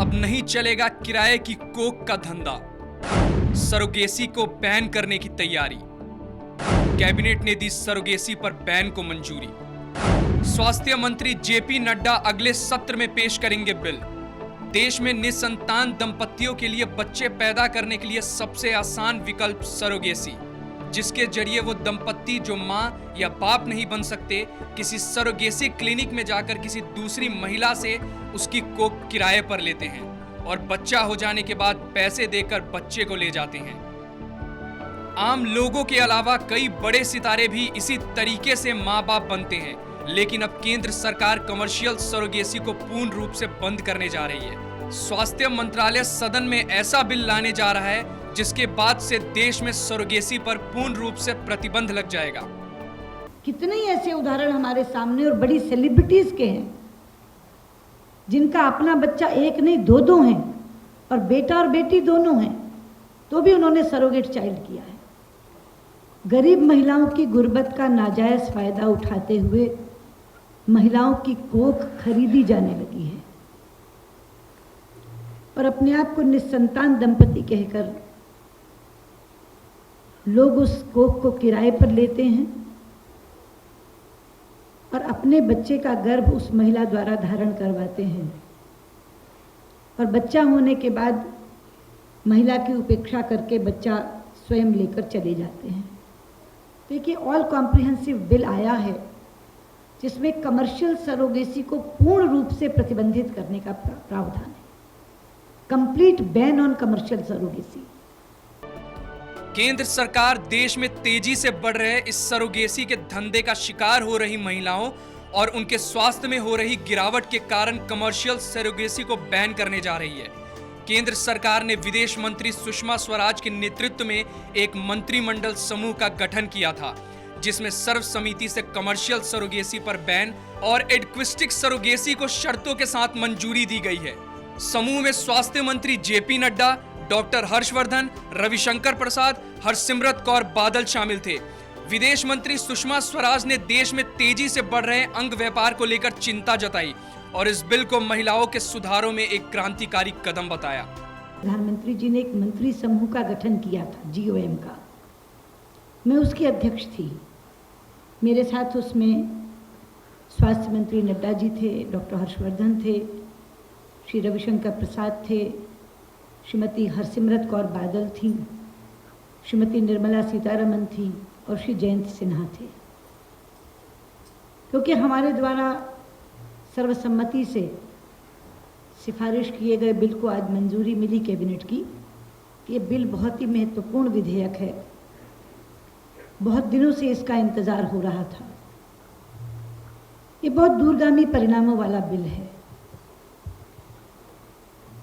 अब नहीं चलेगा किराए की कोक का धंधा। सरोगेसी को बैन करने की तैयारी। कैबिनेट ने दी सरोगेसी पर बैन को मंजूरी। स्वास्थ्य मंत्री जेपी नड्डा अगले सत्र में पेश करेंगे बिल। देश में निसंतान दंपतियों के लिए बच्चे पैदा करने के लिए सबसे आसान विकल्प सरोगेसी, जिसके जरिए वो दंपत्ति जो मां या बाप नहीं बन सकते, किसी सरोगेसी क्लिनिक में जाकर किसी दूसरी महिला से उसकी कोख किराए पर लेते हैं और बच्चा हो जाने के बाद पैसे देकर बच्चे को ले जाते हैं। आम लोगों के अलावा कई बड़े सितारे भी इसी तरीके से मां बाप बनते हैं, लेकिन अब केंद्र सरकार कमर्शियल सरोगेसी को पूर्ण रूप से बंद करने जा रही है। स्वास्थ्य मंत्रालय सदन में ऐसा बिल लाने जा रहा है जिसके बाद से देश में सरोगेसी पर पूर्ण रूप से प्रतिबंध लग जाएगा। कितने ही ऐसे उदाहरण हमारे सामने और बड़ी सेलिब्रिटीज के हैं जिनका अपना बच्चा एक नहीं दो हैं और बेटा और बेटी दोनों हैं, तो भी उन्होंने सरोगेट चाइल्ड किया है। गरीब महिलाओं की गुर्बत का नाजायज फायदा उठाते हुए महिलाओं की कोख खरीदी जाने लगी है और अपने आप को निसंतान दंपति कहकर लोग उस कोख को किराए पर लेते हैं और अपने बच्चे का गर्भ उस महिला द्वारा धारण करवाते हैं और बच्चा होने के बाद महिला की उपेक्षा करके बच्चा स्वयं लेकर चले जाते हैं। देखिए, ऑल कॉम्प्रिहेंसिव बिल आया है जिसमें कमर्शियल सरोगेसी को पूर्ण रूप से प्रतिबंधित करने का प्रावधान है। Complete ban on commercial surrogacy. केंद्र सरकार देश में तेजी से बढ़ रहे इस सरोगेसी के धंधे का शिकार हो रही महिलाओं और उनके स्वास्थ्य में हो रही गिरावट के कारण कमर्शियल सरोगेसी को बैन करने जा रही है। केंद्र सरकार ने विदेश मंत्री सुषमा स्वराज के नेतृत्व में एक मंत्रिमंडल समूह का गठन किया था, जिसमें सर्वसम्मति से कमर्शियल सरोगेसी पर बैन और एडक्विस्टिक सरोगेसी को शर्तों के साथ मंजूरी दी गई है। समूह में स्वास्थ्य मंत्री जेपी नड्डा, डॉक्टर हर्षवर्धन, रविशंकर प्रसाद, हरसिमरत कौर बादल शामिल थे। विदेश मंत्री सुषमा स्वराज ने देश में तेजी से बढ़ रहे अंग व्यापार को लेकर चिंता जताई और इस बिल को महिलाओं के सुधारों में एक क्रांतिकारी कदम बताया। प्रधानमंत्री जी ने एक मंत्री समूह का गठन किया था, GOM का। मैं उसकी अध्यक्ष थी। मेरे साथ उसमें स्वास्थ्य मंत्री नड्डा जी थे, डॉक्टर हर्षवर्धन थे, श्री रविशंकर प्रसाद थे, श्रीमती हरसिमरत कौर बादल थी, श्रीमती निर्मला सीतारमन थी और श्री जयंत सिन्हा थे। क्योंकि हमारे द्वारा सर्वसम्मति से सिफारिश किए गए बिल को आज मंजूरी मिली कैबिनेट की। ये बिल बहुत ही महत्वपूर्ण विधेयक है। बहुत दिनों से इसका इंतजार हो रहा था। ये बहुत दूरगामी परिणामों वाला बिल है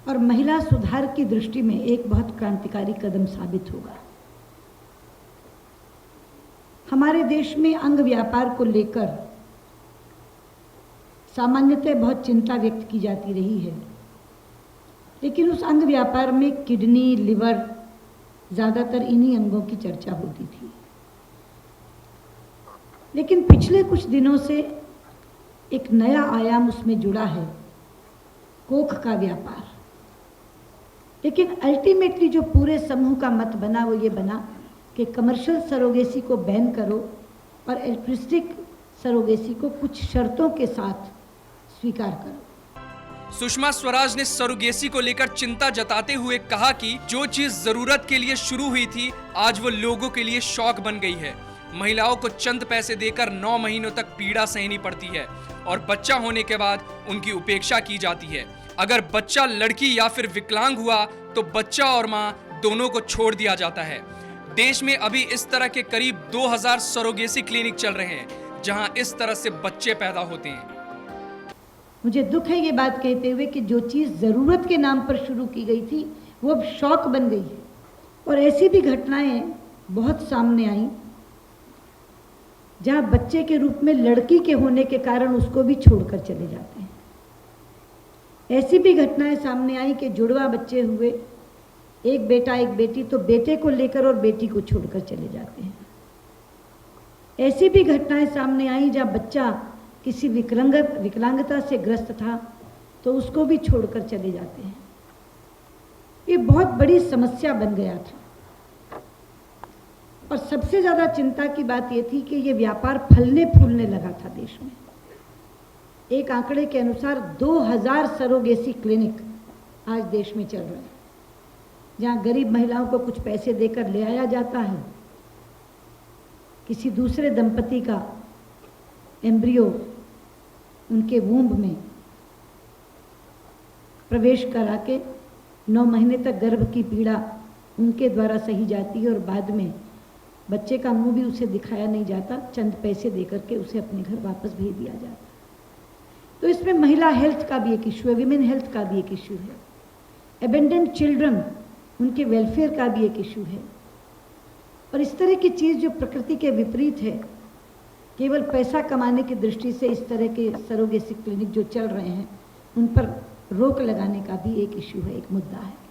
और महिला सुधार की दृष्टि में एक बहुत क्रांतिकारी कदम साबित होगा। हमारे देश में अंग व्यापार को लेकर सामान्यतः बहुत चिंता व्यक्त की जाती रही है, लेकिन उस अंग व्यापार में किडनी, लिवर, ज़्यादातर इन्हीं अंगों की चर्चा होती थी। लेकिन पिछले कुछ दिनों से एक नया आयाम उसमें जुड़ा है, कोख का व्यापार। लेकिन अल्टीमेटली जो पूरे समूह का मत बना वो ये बना कि कमर्शियल सरोगेसी को बैन करो और एल्ट्रिस्टिक सरोगेसी को कुछ शर्तों के साथ स्वीकार करो। सुषमा स्वराज ने सरोगेसी को लेकर चिंता जताते हुए कहा कि जो चीज जरूरत के लिए शुरू हुई थी, आज वो लोगों के लिए शौक बन गई है। महिलाओं को चंद पैसे देकर 9 महीनों तक पीड़ा सहनी पड़ती है और बच्चा होने के बाद उनकी उपेक्षा की जाती है। अगर बच्चा लड़की या फिर विकलांग हुआ तो बच्चा और मां दोनों को छोड़ दिया जाता है। देश में अभी इस तरह के करीब 2000 सरोगेसी क्लिनिक चल रहे हैं जहां इस तरह से बच्चे पैदा होते हैं। मुझे दुख है ये बात कहते हुए कि जो चीज़ ज़रूरत के नाम पर शुरू की गई थी वो अब शौक बन गई है। और ऐसी भी घटनाएं बहुत सामने आई जहां बच्चे के रूप में लड़की के होने के कारण उसको भी छोड़कर चले जाते हैं। ऐसी भी घटनाएं सामने आई कि जुड़वा बच्चे हुए, एक बेटा एक बेटी, तो बेटे को लेकर और बेटी को छोड़कर चले जाते हैं। ऐसी भी घटनाएं सामने आई जहां बच्चा किसी विकलांगता से ग्रस्त था तो उसको भी छोड़कर चले जाते हैं। ये बहुत बड़ी समस्या बन गया था। और सबसे ज़्यादा चिंता की बात ये थी कि ये व्यापार फलने फूलने लगा था देश में। एक आंकड़े के अनुसार 2000 सरोगेसी क्लिनिक आज देश में चल रहे हैं, जहाँ गरीब महिलाओं को कुछ पैसे देकर ले आया जाता है, किसी दूसरे दंपति का एम्ब्रियो उनके वूम्ब में प्रवेश करा के 9 महीने तक गर्भ की पीड़ा उनके द्वारा सही जाती है और बाद में बच्चे का मुंह भी उसे दिखाया नहीं जाता, चंद पैसे देकर के उसे अपने घर वापस भेज दिया जाता। तो इसमें महिला हेल्थ का भी एक इशू है, विमेन हेल्थ का भी एक इशू है, एबेंडेंट चिल्ड्रन उनके वेलफेयर का भी एक इशू है। और इस तरह की चीज़ जो प्रकृति के विपरीत है, केवल पैसा कमाने की दृष्टि से इस तरह के सरोगेसी क्लिनिक जो चल रहे हैं उन पर रोक लगाने का भी एक इशू है, एक मुद्दा है।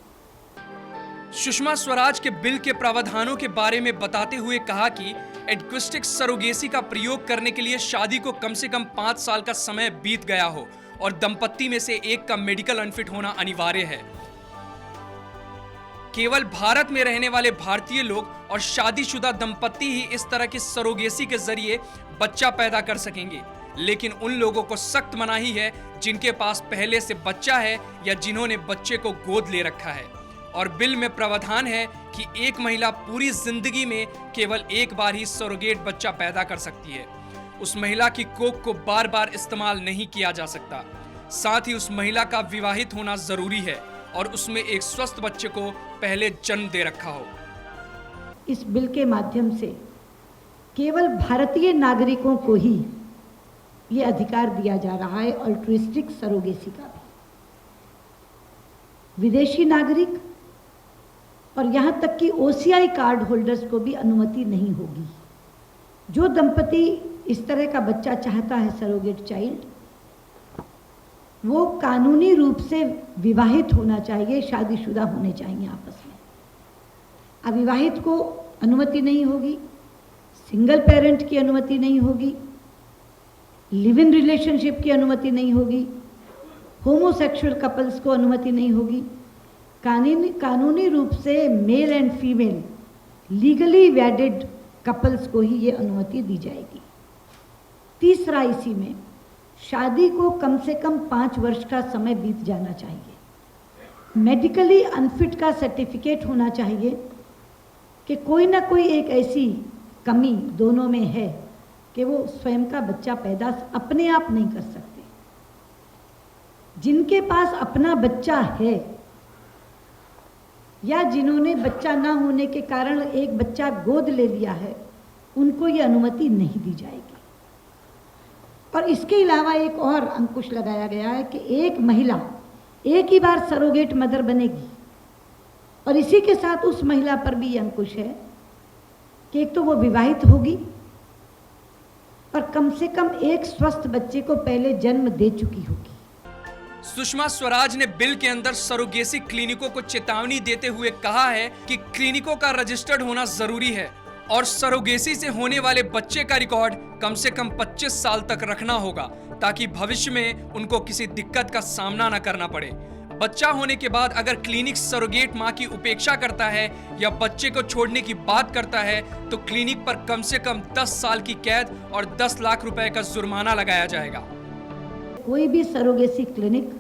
सुषमा स्वराज के बिल के प्रावधानों के बारे में बताते हुए कहा कि एक्विस्टिक सरोगेसी का प्रयोग करने के लिए शादी को कम से कम 5 साल का समय बीत गया हो और दंपत्ति में से एक का मेडिकल अनफिट होना अनिवार्य है। केवल भारत में रहने वाले भारतीय लोग और शादीशुदा दंपत्ति ही इस तरह की सरोगेसी के जरिए बच्चा पैदा कर सकेंगे, लेकिन उन लोगों को सख्त मनाही है जिनके पास पहले से बच्चा है या जिन्होंने बच्चे को गोद ले रखा है। और बिल में प्रावधान है कि एक महिला पूरी जिंदगी में केवल एक बार ही सरोगेट बच्चा पैदा कर सकती है। उस महिला की कोख को बार बार इस्तेमाल नहीं किया जा सकता। साथ ही उस महिला का विवाहित होना जरूरी है और उसमें एक स्वस्थ बच्चे को पहले जन्म दे रखा हो। इस बिल के माध्यम से केवल भारतीय नागरिकों को ही ये अधिकार दिया जा रहा है अल्ट्रुइस्टिक सरोगेसी का भी। विदेशी नागरिक और यहाँ तक कि ओसीआई कार्ड होल्डर्स को भी अनुमति नहीं होगी। जो दंपति इस तरह का बच्चा चाहता है, सरोगेट चाइल्ड, वो कानूनी रूप से विवाहित होना चाहिए, शादीशुदा होने चाहिए आपस में। अविवाहित को अनुमति नहीं होगी, सिंगल पेरेंट की अनुमति नहीं होगी, लिव इन रिलेशनशिप की अनुमति नहीं होगी, होमोसेक्सुअल कपल्स को अनुमति नहीं होगी। कानूनी रूप से male and female legally वेडेड couples को ही ये अनुमति दी जाएगी। तीसरा, इसी में शादी को कम से कम 5 वर्ष का समय बीत जाना चाहिए। मेडिकली अनफिट का सर्टिफिकेट होना चाहिए कि कोई ना कोई एक ऐसी कमी दोनों में है कि वो स्वयं का बच्चा पैदा अपने आप नहीं कर सकते। जिनके पास अपना बच्चा है या जिन्होंने बच्चा ना होने के कारण एक बच्चा गोद ले लिया है, उनको ये अनुमति नहीं दी जाएगी। और इसके अलावा एक और अंकुश लगाया गया है कि एक महिला एक ही बार सरोगेट मदर बनेगी। और इसी के साथ उस महिला पर भी अंकुश है कि एक तो वो विवाहित होगी और कम से कम एक स्वस्थ बच्चे को पहले जन्म दे चुकी होगी। सुषमा स्वराज ने बिल के अंदर सरोगेसी क्लिनिकों को चेतावनी देते हुए कहा है कि क्लिनिकों का रजिस्टर्ड होना जरूरी है और सरोगेसी से होने वाले बच्चे का रिकॉर्ड कम से कम 25 साल तक रखना होगा, ताकि भविष्य में उनको किसी दिक्कत का सामना न करना पड़े। बच्चा होने के बाद अगर क्लिनिक सरोगेट मां की उपेक्षा करता है या बच्चे को छोड़ने की बात करता है तो क्लिनिक पर कम से कम 10 साल की कैद और 10 लाख रुपए का जुर्माना लगाया जाएगा। कोई भी सरोगेसी क्लिनिक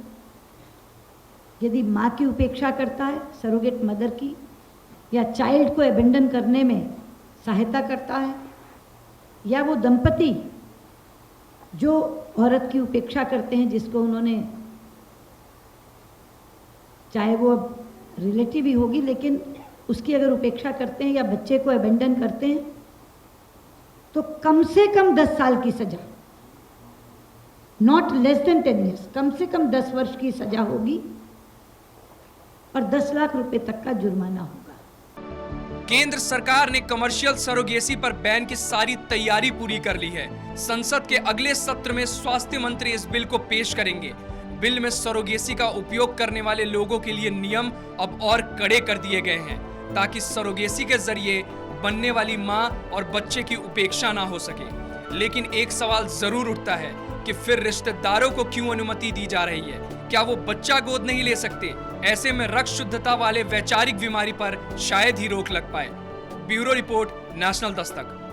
यदि माँ की उपेक्षा करता है, सरोगेट मदर की, या चाइल्ड को एबेंडन करने में सहायता करता है, या वो दंपति जो औरत की उपेक्षा करते हैं, जिसको उन्होंने, चाहे वो अब रिलेटिव ही होगी, लेकिन उसकी अगर उपेक्षा करते हैं या बच्चे को एबेंडन करते हैं, तो कम से कम 10 साल की सजा, नॉट लेस देन 10 ईयर्स, कम से कम 10 वर्ष की सजा होगी और 10 लाख रुपए तक का जुर्माना होगा। केंद्र सरकार ने कमर्शियल सरोगेसी पर बैन की सारी तैयारी पूरी कर ली है। संसद के अगले सत्र में स्वास्थ्य मंत्री इस बिल को पेश करेंगे। बिल में सरोगेसी का उपयोग करने वाले लोगों के लिए नियम अब और कड़े कर दिए गए हैं, ताकि सरोगेसी के जरिए बनने वाली मां और बच्चे की उपेक्षा ना हो सके। लेकिन एक सवाल जरूर उठता है कि फिर रिश्तेदारों को क्यों अनुमति दी जा रही है? क्या वो बच्चा गोद नहीं ले सकते? ऐसे में रक्त शुद्धता वाले वैचारिक बीमारी पर शायद ही रोक लग पाए। Bureau report, national Dastak.